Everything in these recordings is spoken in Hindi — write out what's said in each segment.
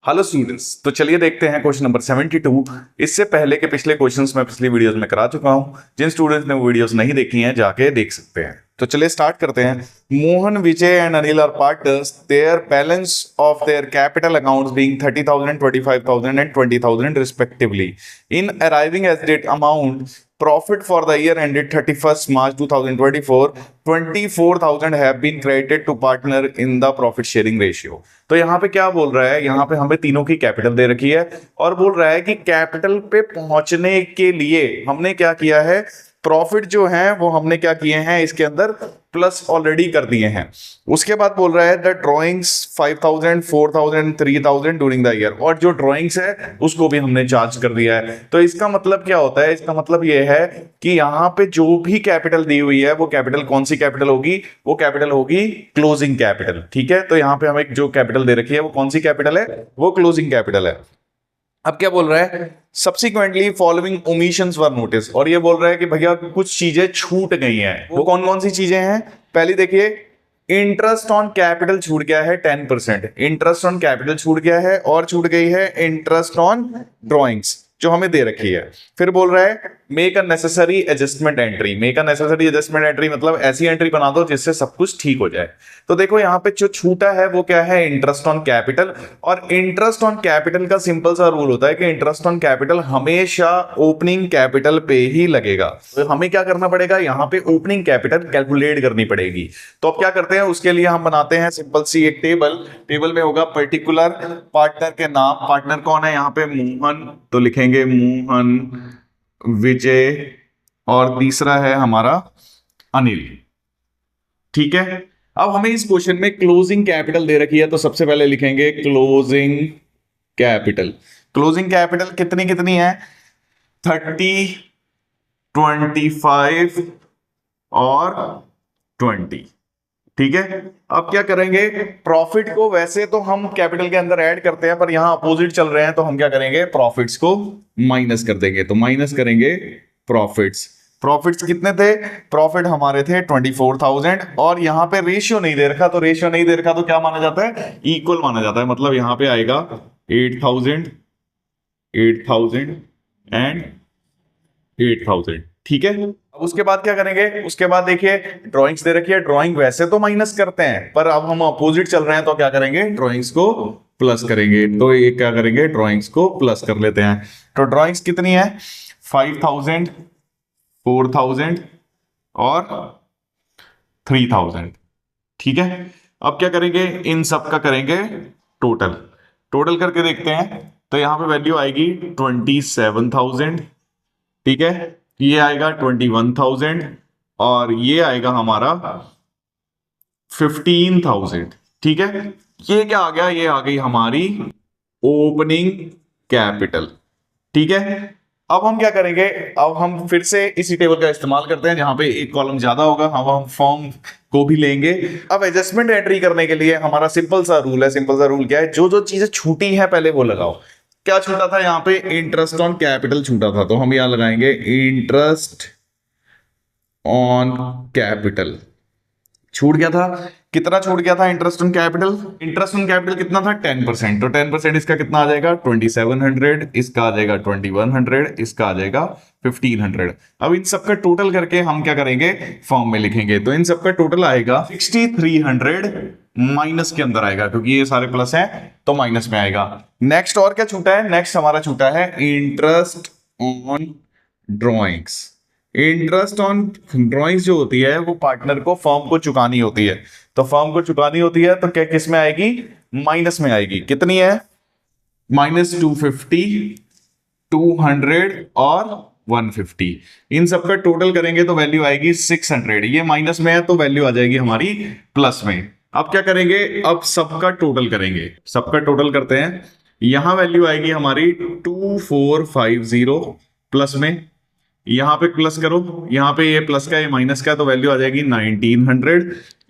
हेलो स्टूडेंट्स, तो चलिए देखते हैं क्वेश्चन नंबर 72। इससे पहले के पिछले क्वेश्चंस मैं पिछली वीडियोस में करा चुका हूं। जिन स्टूडेंट्स ने वो वीडियोस नहीं देखी हैं जाके देख सकते हैं। तो चलिए स्टार्ट करते हैं। Mohan, Vijay and Anil are partners, their balance of their capital accounts being 30,000, 25,000 and 20,000 respectively. In arriving as date amount profit for the year ended 31st March 2024, 24,000 have been credited to partner in the profit sharing ratio। तो यहाँ पे क्या बोल रहा है, यहाँ पे हमें तीनों की कैपिटल दे रखी है और बोल रहा है कि कैपिटल पे पहुंचने के लिए हमने क्या किया है, प्रॉफिट जो है वो हमने क्या किए हैं, इसके अंदर प्लस ऑलरेडी कर दिए हैं। उसके बाद बोल रहा है the drawings 5,000, 4,000, 3,000 during the year, और जो ड्रॉइंग्स है उसको भी हमने चार्ज कर दिया है। तो इसका मतलब क्या होता है, इसका मतलब ये है कि यहाँ पे जो भी कैपिटल दी हुई है वो कैपिटल कौन सी कैपिटल होगी, वो कैपिटल होगी क्लोजिंग कैपिटल। ठीक है, तो यहाँ पे हमें जो कैपिटल दे रखी है वो कौन सी कैपिटल है, वो क्लोजिंग कैपिटल है। अब क्या बोल रहा है, सब्सिक्वेंटली फॉलोइंग ओमिशंस वर नोटिस, और ये बोल रहा है कि भैया कुछ चीजें छूट गई हैं। वो कौन कौन सी चीजें हैं, पहली देखिए, इंटरेस्ट ऑन कैपिटल छूट गया है 10%, इंटरेस्ट ऑन कैपिटल छूट गया है, और छूट गई है इंटरेस्ट ऑन ड्रॉइंग्स जो हमें दे रखी है। फिर बोल रहा है make a necessary adjustment entry. Make a necessary adjustment entry मतलब ऐसी एंट्री बना दो जिससे सब कुछ ठीक हो जाए। तो देखो यहाँ पे जो छूटा है वो क्या है, इंटरेस्ट ऑन कैपिटल। और इंटरेस्ट ऑन कैपिटल का सिंपल सा रूल होता है कि इंटरेस्ट ऑन कैपिटल हमेशा ओपनिंग कैपिटल पे ही लगेगा। तो हमें क्या करना पड़ेगा, यहाँ पे ओपनिंग कैपिटल कैलकुलेट करनी पड़ेगी। तो अब क्या करते हैं, उसके लिए हम बनाते हैं सिंपल सी एक टेबल। टेबल में होगा पर्टिकुलर पार्टनर के नाम, पार्टनर कौन है यहाँ पे, मोहन, तो लिखेंगे मोहन, विजय, और तीसरा है हमारा अनिल। ठीक है, अब हमें इस क्वेश्चन में क्लोजिंग कैपिटल दे रखी है, तो सबसे पहले लिखेंगे क्लोजिंग कैपिटल। क्लोजिंग कैपिटल कितनी कितनी है, 30, 25 और 20। ठीक है, अब क्या करेंगे, प्रॉफिट को वैसे तो हम कैपिटल के अंदर ऐड करते हैं, पर यहां अपोजिट चल रहे हैं तो हम क्या करेंगे, प्रॉफिट्स को माइनस कर देंगे। तो माइनस करेंगे प्रॉफिट्स। प्रॉफिट्स कितने थे, प्रॉफिट हमारे थे 24,000, और यहां पे रेशियो नहीं दे रखा, तो रेशियो नहीं दे रखा तो क्या माना जाता है, इक्वल माना जाता है। मतलब यहां पे आएगा 8,000, 8,000 एंड 8,000। ठीक है, अब उसके बाद क्या करेंगे, उसके बाद देखिए ड्राइंग्स दे रखी है। ड्राइंग वैसे तो माइनस करते हैं, पर अब हम अपोजिट चल रहे हैं तो क्या करेंगे, ड्राइंग्स को प्लस करेंगे। तो ये क्या करेंगे, ड्राइंग्स को प्लस कर लेते हैं। तो ड्राइंग्स कितनी है, 5,000, 4,000 और 3,000। ठीक है, अब क्या करेंगे, इन सब का करेंगे टोटल। टोटल करके देखते हैं, तो यहां पे वैल्यू आएगी 27,000। ठीक है, ये आएगा 21,000 और ये आएगा हमारा 15,000। ठीक है, ये क्या आ गया, ये आ गई हमारी ओपनिंग कैपिटल। ठीक है, अब हम क्या करेंगे, अब हम फिर से इसी टेबल का इस्तेमाल करते हैं, जहां पे एक कॉलम ज्यादा होगा, हम फॉर्म को भी लेंगे। अब एडजस्टमेंट एंट्री करने के लिए हमारा सिंपल सा रूल है। सिंपल सा रूल क्या है, जो जो चीजें छूटी हैं पहले वो लगाओ। क्या छूटा था, यहाँ पे इंटरेस्ट ऑन कैपिटल छूटा था, तो हम यहां लगाएंगे इंटरेस्ट ऑन कैपिटल। छूट गया था, कितना छूट गया था interest on capital, interest on capital कितना था, 10%। तो 10% इसका कितना आ जाएगा, 2700, इसका आ जाएगा 2100, इसका आ जाएगा 1500। अब इन सबका टोटल करके हम क्या करेंगे, फॉर्म में लिखेंगे। तो इन सबका टोटल आएगा 6300, माइनस के अंदर आएगा क्योंकि ये सारे प्लस हैं तो माइनस में आएगा। नेक्स्ट और क्या छूटा है, नेक्स्ट हमारा छूटा है interest on drawings. Interest on drawings जो होती है वो पार्टनर को फर्म को चुकानी होती है। तो फर्म को चुकानी होती है तो क्या किस में आएगी, माइनस में आएगी। कितनी है, -250, 200 और 150। इन सबका टोटल करेंगे तो वैल्यू आएगी 600। ये माइनस में है तो वैल्यू आ जाएगी हमारी प्लस में। अब क्या करेंगे, अब सबका टोटल करेंगे। सबका टोटल करते हैं, यहां वैल्यू आएगी हमारी 2450 प्लस में, यहां पे प्लस करो, यहां पे ये प्लस का ये माइनस का तो वैल्यू आ जाएगी 1900।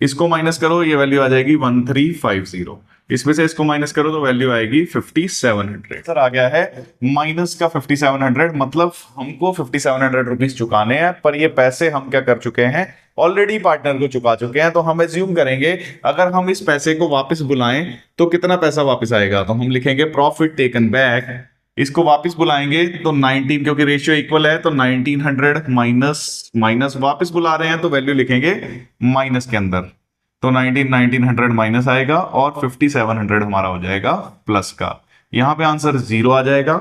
इसको माइनस करो, ये वैल्यू आ जाएगी 1350। इसमें से इसको माइनस करो तो वैल्यू आएगी 5700। सर आ गया है माइनस का 5700, मतलब हमको 5700 रुपीज चुकाने हैं, पर ये पैसे हम क्या कर चुके हैं, ऑलरेडी पार्टनर को चुका चुके हैं। तो हम एज्यूम करेंगे अगर हम इस पैसे को वापस बुलाएं तो कितना पैसा वापस आएगा, तो हम लिखेंगे प्रॉफिट टेकन बैक। इसको वापस बुलाएंगे तो 19, क्योंकि रेशियो इक्वल है तो 1900 माइनस माइनस, वापस बुला रहे हैं तो वैल्यू लिखेंगे माइनस के अंदर, तो 1900 माइनस आएगा और 5700 हमारा हो जाएगा प्लस का। यहां पे आंसर 0 आ जाएगा।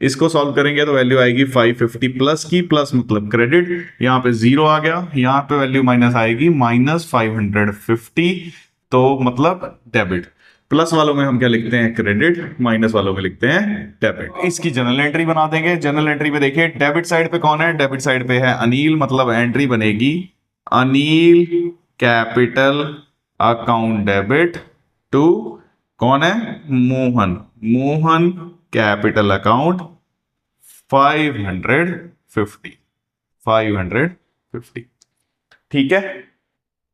इसको सॉल्व करेंगे तो वैल्यू आएगी 550 प्लस की, प्लस मतलब क्रेडिट, यहाँ पे 0 आ गया, यहाँ पे वैल्यू माइनस आएगी -550, तो मतलब डेबिट। प्लस वालों में हम क्या लिखते हैं, क्रेडिट, माइनस वालों में लिखते हैं डेबिट। इसकी जनरल एंट्री बना देंगे। जनरल एंट्री पे देखिए डेबिट साइड पे कौन है, डेबिट साइड पे है अनिल, मतलब एंट्री बनेगी Anil capital account debit to, कौन है, मोहन, मोहन कैपिटल अकाउंट 550। ठीक है।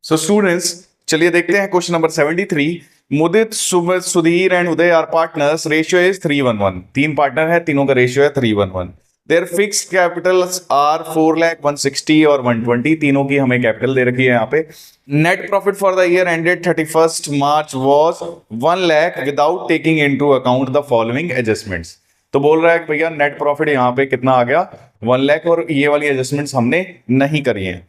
सो स्टूडेंट्स चलिए देखते हैं question number 73। Mudit, Sudhir and Uday are partners, ratio is 3:1। तीन पार्टनर है, तीनों का रेशियो है 3:1। देयर फिक्स्ड कैपिटल्स आर 4,160 और 120, तीनों की हमें कैपिटल दे रखी है यहाँ पे। Net profit for the year ended 31 March was 1 lakh without taking into account the following adjustments. तो बोल रहा है कि भैया नेट प्रॉफिट यहाँ पे कितना आ गया, 1 लाख, और ये वाली एडजस्टमेंट्स हमने नहीं करी है।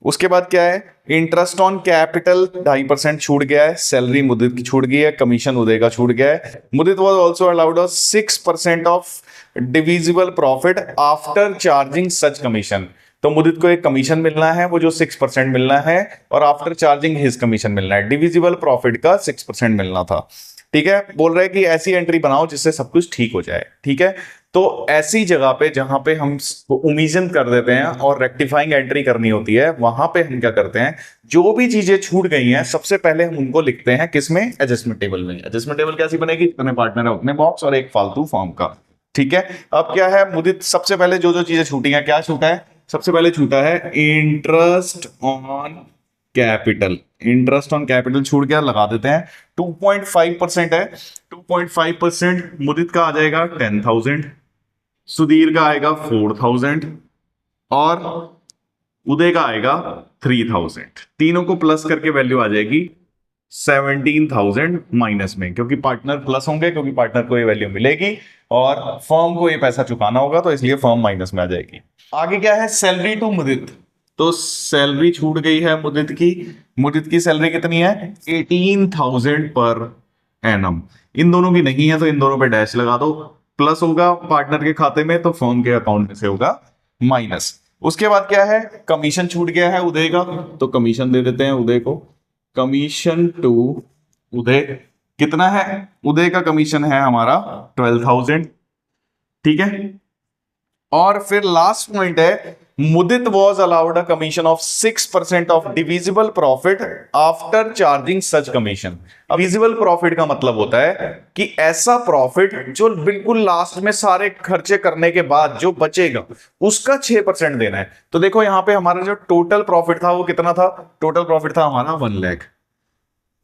उसके बाद क्या है, इंटरेस्ट ऑन कैपिटल 2.5% छूट गया है, सैलरी मुदित की छूट गई है, कमीशन उदय का छूट गया है। Mudit was also allowed 6% of divisible profit after charging such commission. तो मुदित को एक कमीशन मिलना है, वो जो 6% मिलना है, और आफ्टर चार्जिंग हिज कमीशन मिलना है, डिविजिबल प्रॉफिट का 6% मिलना था। ठीक है, बोल रहे हैं कि ऐसी एंट्री बनाओ जिससे सब कुछ ठीक हो जाए। ठीक है, तो ऐसी जगह पे जहां पे हम ओमिशन कर देते हैं और रेक्टिफाइंग एंट्री करनी होती है, वहां पे हम क्या करते हैं, जो भी चीजें छूट गई हैं सबसे पहले हम उनको लिखते हैं किसमें, एडजस्टमेंट टेबल में। एडजस्टमेंट टेबल कैसी बनेगी, कितने पार्टनर है उतने बॉक्स और एक फालतू फॉर्म का। ठीक है, अब क्या है, मुदित सबसे पहले जो जो चीजें छूटी हैं, क्या छूटा है, सबसे पहले छूटा है interest on capital. Interest on capital छूट गया, लगा देते हैं 2.5% है, 2.5% मुदित का आ जाएगा 10,000, सुधीर का आएगा 4,000 और उदय का आएगा 3,000। तीनों को प्लस करके वैल्यू आ जाएगी 17,000 माइनस में, क्योंकि पार्टनर प्लस होंगे, क्योंकि पार्टनर को ये वैल्यू मिलेगी और फर्म को ये पैसा चुकाना होगा, तो इसलिए फर्म माइनस में आ जाएगी। आगे क्या है, सैलरी टू मुदित। तो सैलरी छूट गई है मुदित की। मुदित की सैलरी कितनी है, 18,000 पर एनम। इन दोनों की नहीं है तो इन दोनों पे डैश लगा दो, प्लस होगा पार्टनर के खाते में तो फर्म के अकाउंट में से होगा माइनस। उसके बाद क्या है, कमीशन छूट गया है उदय का, तो कमीशन दे देते हैं उदय को। कमीशन टू उदय कितना है, उदय का कमीशन है हमारा 12,000। ठीक है, और फिर लास्ट पॉइंट है, मुदित was allowed a commission of 6% of divisible profit after charging such commission। अब divisible profit का मतलब होता है कि ऐसा प्रॉफिट जो बिल्कुल लास्ट में सारे खर्चे करने के बाद जो बचेगा उसका 6% देना है। तो देखो यहां पे हमारा जो टोटल प्रॉफिट था वो कितना था, टोटल प्रॉफिट था हमारा 1 लाख।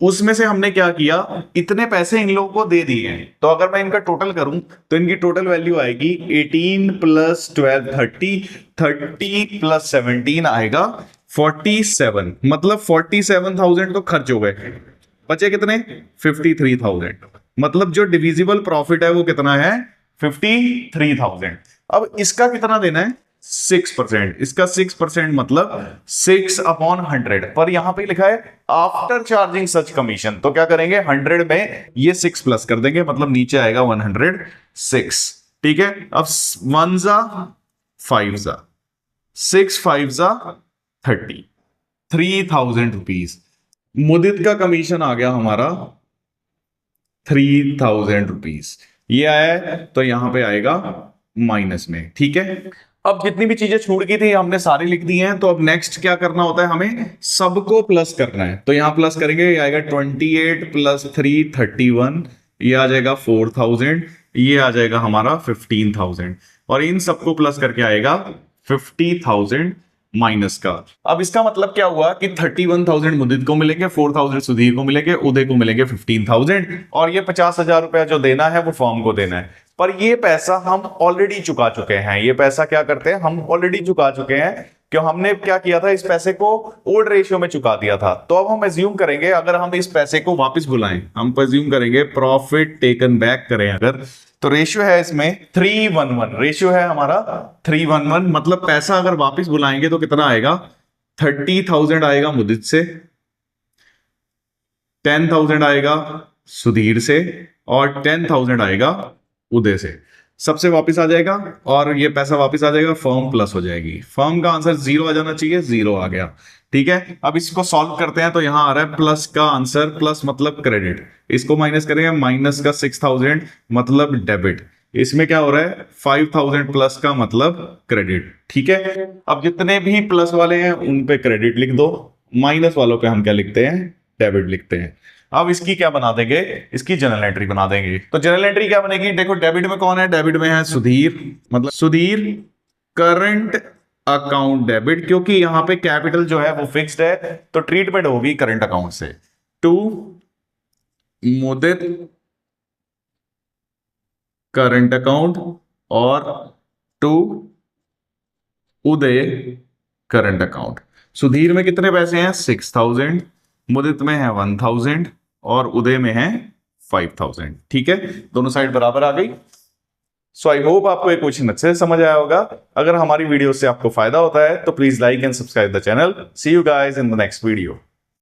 उसमें से हमने क्या किया, इतने पैसे इन लोगों को दे दिए हैं, तो अगर मैं इनका टोटल करूं तो इनकी टोटल वैल्यू आएगी 18 प्लस 12 30 प्लस 17 आएगा 47। मतलब 47,000 तो खर्च हो गए, बचे कितने, 53,000। मतलब जो डिविजिबल प्रॉफिट है वो कितना है, 53,000। अब इसका कितना देना है, 6%। इसका 6% मतलब 6/100, पर यहां पे लिखा है आफ्टर चार्जिंग सच कमीशन, तो क्या करेंगे, 100 में ये 6 प्लस कर देंगे, मतलब नीचे आएगा 106। ठीक है, अब 1 जा 5 जा 6 5 जा 30, 3,000 रुपीज। मुदित का कमीशन आ गया हमारा 3,000 रुपीज, ये आया तो यहां पे आएगा माइनस में। ठीक है, अब जितनी भी चीजें छूट गई थी हमने सारी लिख दी हैं, तो अब नेक्स्ट क्या करना होता है, हमें सबको प्लस करना है। तो यहां प्लस करेंगे, ये आएगा 28 प्लस 3 31, ये आ जाएगा 4,000, ये आ जाएगा हमारा 15,000, और इन सबको प्लस करके आएगा 50,000। माइनस का। अब इसका मतलब क्या हुआ कि 31,000 मुदित को मिलेंगे, 4,000 सुधीर को मिलेंगे, उदय को मिलेंगे 15,000 और ये 50,000 रुपया जो देना है वो फॉर्म को देना है। पर ये पैसा हम ऑलरेडी चुका चुके हैं। ये पैसा क्या करते हैं, हम ऑलरेडी चुका चुके हैं। क्यों, हमने क्या किया था, इस पैसे को ओल्ड रेशियो में चुका दिया था। तो अब हम एज्यूम करेंगे अगर हम इस पैसे को वापस बुलाएं, हम एज्यूम करेंगे प्रॉफिट टेकन बैक करें अगर, तो रेशियो है इसमें 311, रेशियो है हमारा 311। मतलब पैसा अगर वापस बुलाएंगे तो कितना आएगा, 30,000 आएगा मुदित से, 10,000 आएगा सुधीर से और 10,000 आएगा उदय से। सबसे वापस आ जाएगा और ये पैसा वापस आ जाएगा, फर्म प्लस हो जाएगी। फर्म का आंसर 0 आ जाना चाहिए, 0 आ गया। ठीक है, अब इसको सॉल्व करते हैं तो यहां आ रहा है प्लस का आंसर, प्लस मतलब क्रेडिट, इसको माइनस करेंगे, माइनस का 6,000 मतलब डेबिट, इसमें क्या हो रहा है 5,000 प्लस का मतलब क्रेडिट। ठीक है, अब जितने भी प्लस वाले हैं उन पे क्रेडिट लिख दो, माइनस वालों पे हम क्या लिखते हैं, डेबिट लिखते हैं। अब इसकी क्या बना देंगे, इसकी जनरल एंट्री बना देंगे। तो जनरल एंट्री क्या बनेगी, देखो डेबिट में कौन है, डेबिट में है सुधीर, मतलब सुधीर करंट अकाउंट डेबिट, क्योंकि यहां पे कैपिटल जो है वो फिक्स्ड है तो ट्रीटमेंट होगी करंट अकाउंट से। टू मुदित करंट अकाउंट और to Uday current account. Sudhir में कितने पैसे हैं 6,000, मुदित में है 1,000 और उदय में है 5,000। ठीक है, दोनों साइड बराबर आ गई। सो आई होप आपको ये क्वेश्चन अच्छे से समझ आया होगा। अगर हमारी वीडियो से आपको फायदा होता है तो please like and subscribe the channel. See you guys in the next video.